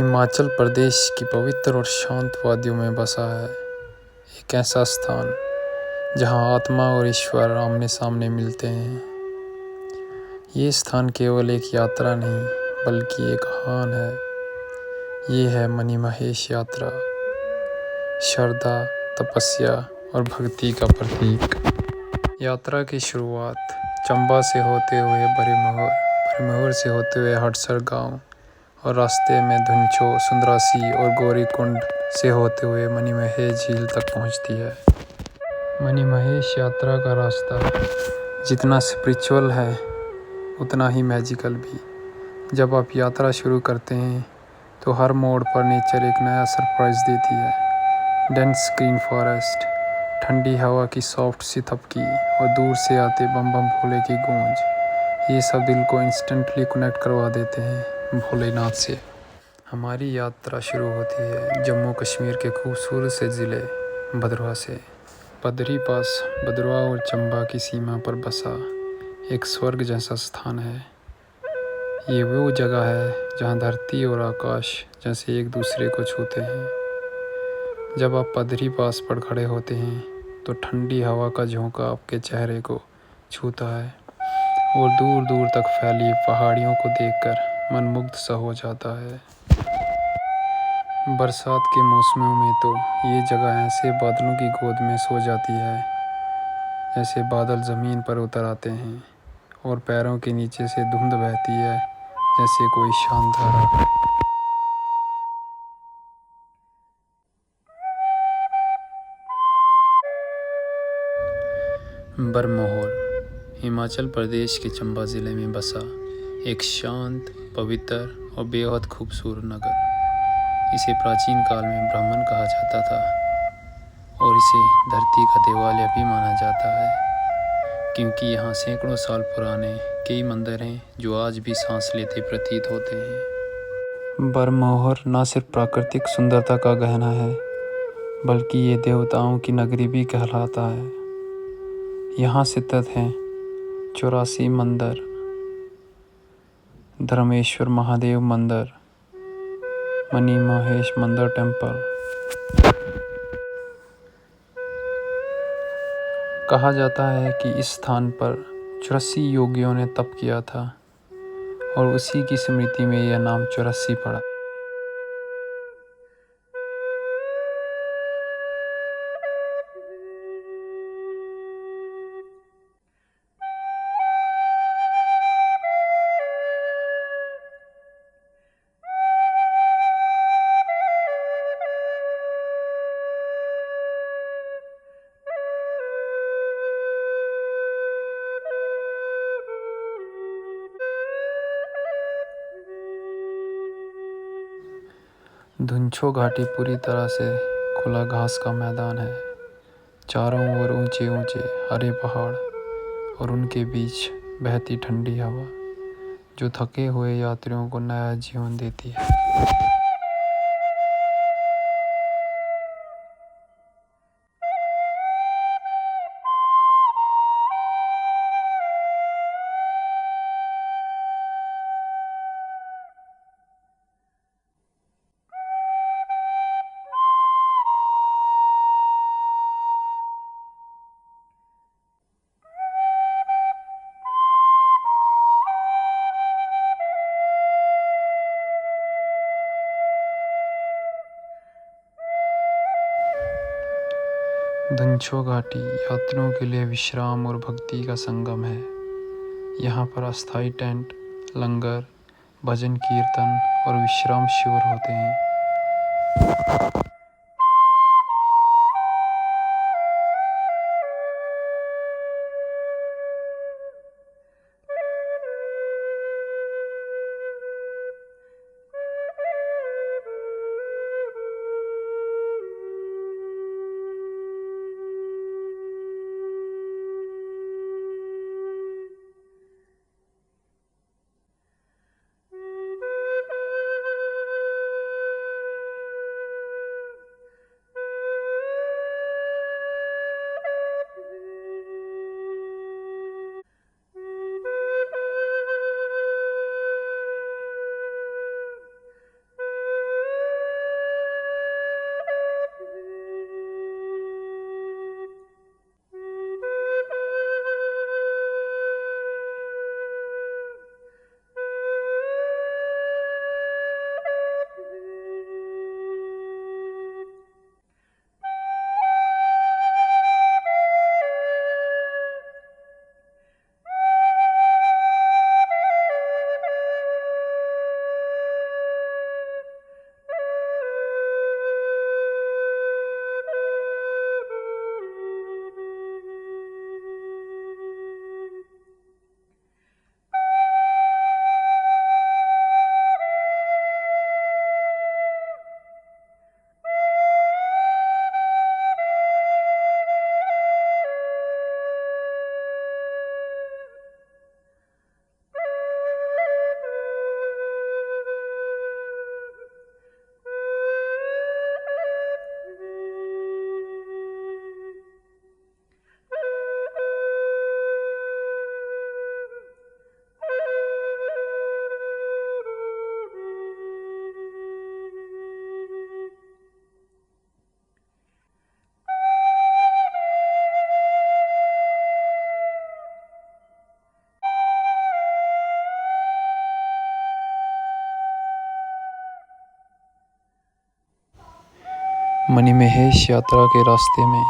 हिमाचल प्रदेश की पवित्र और शांत वादियों में बसा है एक ऐसा स्थान जहां आत्मा और ईश्वर आमने सामने मिलते हैं। ये स्थान केवल एक यात्रा नहीं बल्कि एक आह्वान है। ये है मणिमहेश यात्रा, श्रद्धा, तपस्या और भक्ति का प्रतीक। यात्रा की शुरुआत चंबा से होते हुए भरमौर से होते हुए हडसर गांव और रास्ते में धुंचो, सुंदरासी और गौरीकुंड से होते हुए मणिमहेश झील तक पहुंचती है। मणिमहेश यात्रा का रास्ता जितना स्पिरिचुअल है उतना ही मैजिकल भी। जब आप यात्रा शुरू करते हैं तो हर मोड़ पर नेचर एक नया सरप्राइज देती है। डेंस ग्रीन फॉरेस्ट, ठंडी हवा की सॉफ्ट सी थपकी और दूर से आते बम बम भोले की गूंज, ये सब दिल को इंस्टेंटली कनेक्ट करवा देते हैं भोलेनाथ से। हमारी यात्रा शुरू होती है जम्मू कश्मीर के खूबसूरत से ज़िले भद्रवाह से। पदरी पास भद्रवाह और चंबा की सीमा पर बसा एक स्वर्ग जैसा स्थान है। ये वो जगह है जहाँ धरती और आकाश जैसे एक दूसरे को छूते हैं। जब आप पदरी पास पर खड़े होते हैं तो ठंडी हवा का झोंका आपके चेहरे को छूता है और दूर दूर तक फैली पहाड़ियों को देखकर मन मुग्ध सा हो जाता है। बरसात के मौसमों में तो ये जगह ऐसे बादलों की गोद में सो जाती है जैसे बादल ज़मीन पर उतर आते हैं और पैरों के नीचे से धुंध बहती है जैसे कोई शानदार। बरमौर हिमाचल प्रदेश के चंबा ज़िले में बसा एक शांत, पवित्र और बेहद खूबसूरत नगर। इसे प्राचीन काल में ब्राह्मण कहा जाता था और इसे धरती का देवालय भी माना जाता है क्योंकि यहाँ सैकड़ों साल पुराने कई मंदिर हैं जो आज भी सांस लेते प्रतीत होते हैं। बरमौर न सिर्फ प्राकृतिक सुंदरता का गहना है बल्कि ये देवताओं की नगरी भी कहलाता है। यहाँ स्थित हैं 84 मंदिर, धर्मेश्वर महादेव मंदिर, मणिमहेश मंदिर टेम्पल। कहा जाता है कि इस स्थान पर 84 योगियों ने तप किया था और उसी की स्मृति में यह नाम 84 पड़ा। धुंचो घाटी पूरी तरह से खुला घास का मैदान है। चारों ओर ऊंचे ऊंचे हरे पहाड़ और उनके बीच बहती ठंडी हवा जो थके हुए यात्रियों को नया जीवन देती है। धुंचो घाटी यात्रियों के लिए विश्राम और भक्ति का संगम है। यहाँ पर अस्थायी टेंट, लंगर, भजन कीर्तन और विश्राम शिविर होते हैं। मणिमहेश यात्रा के रास्ते में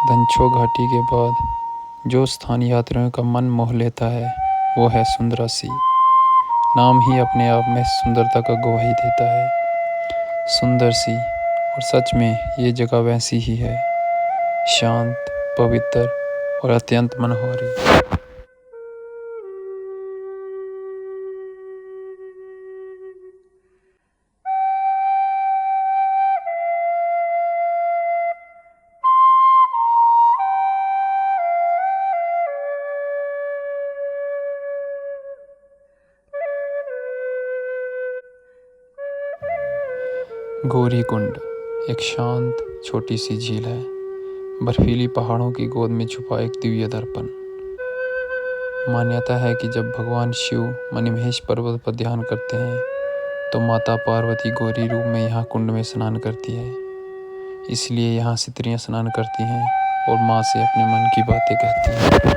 धनछो घाटी के बाद जो स्थान यात्रियों का मन मोह लेता है वो है सुंदरासी। नाम ही अपने आप में सुंदरता का गवाही देता है। सुंदर सी, और सच में ये जगह वैसी ही है, शांत, पवित्र और अत्यंत मनोहारी। गौरी कुंड एक शांत छोटी सी झील है, बर्फीली पहाड़ों की गोद में छुपा एक दिव्य दर्पण। मान्यता है कि जब भगवान शिव मणिमहेश पर्वत पर ध्यान करते हैं तो माता पार्वती गौरी रूप में यहाँ कुंड में स्नान करती है। इसलिए यहाँ स्त्रियाँ स्नान करती हैं और माँ से अपने मन की बातें कहती हैं।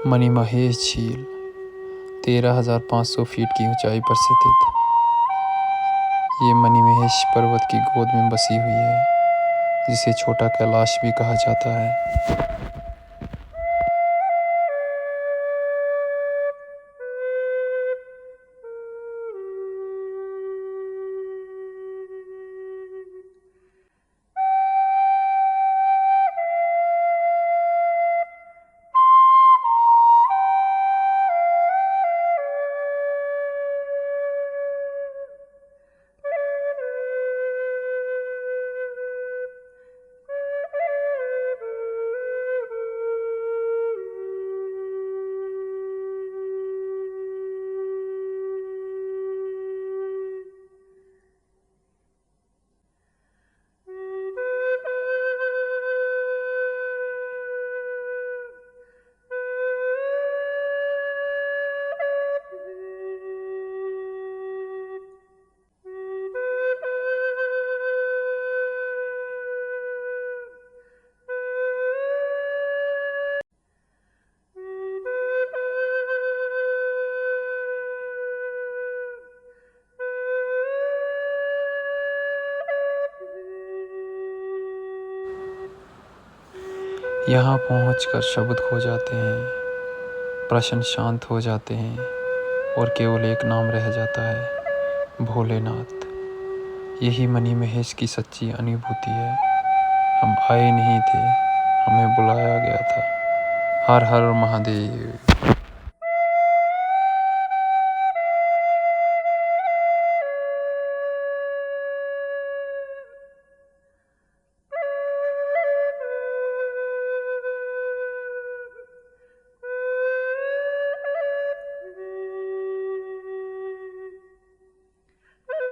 मणिमहेश झील 13,500 फीट की ऊंचाई पर स्थित ये मणिमहेश पर्वत की गोद में बसी हुई है, जिसे छोटा कैलाश भी कहा जाता है। यहाँ पहुँचकर शब्द खो जाते हैं, प्रश्न शांत हो जाते हैं और केवल एक नाम रह जाता है, भोलेनाथ। यही मणिमहेश की सच्ची अनुभूति है। हम आए नहीं थे, हमें बुलाया गया था। हर हर महादेव।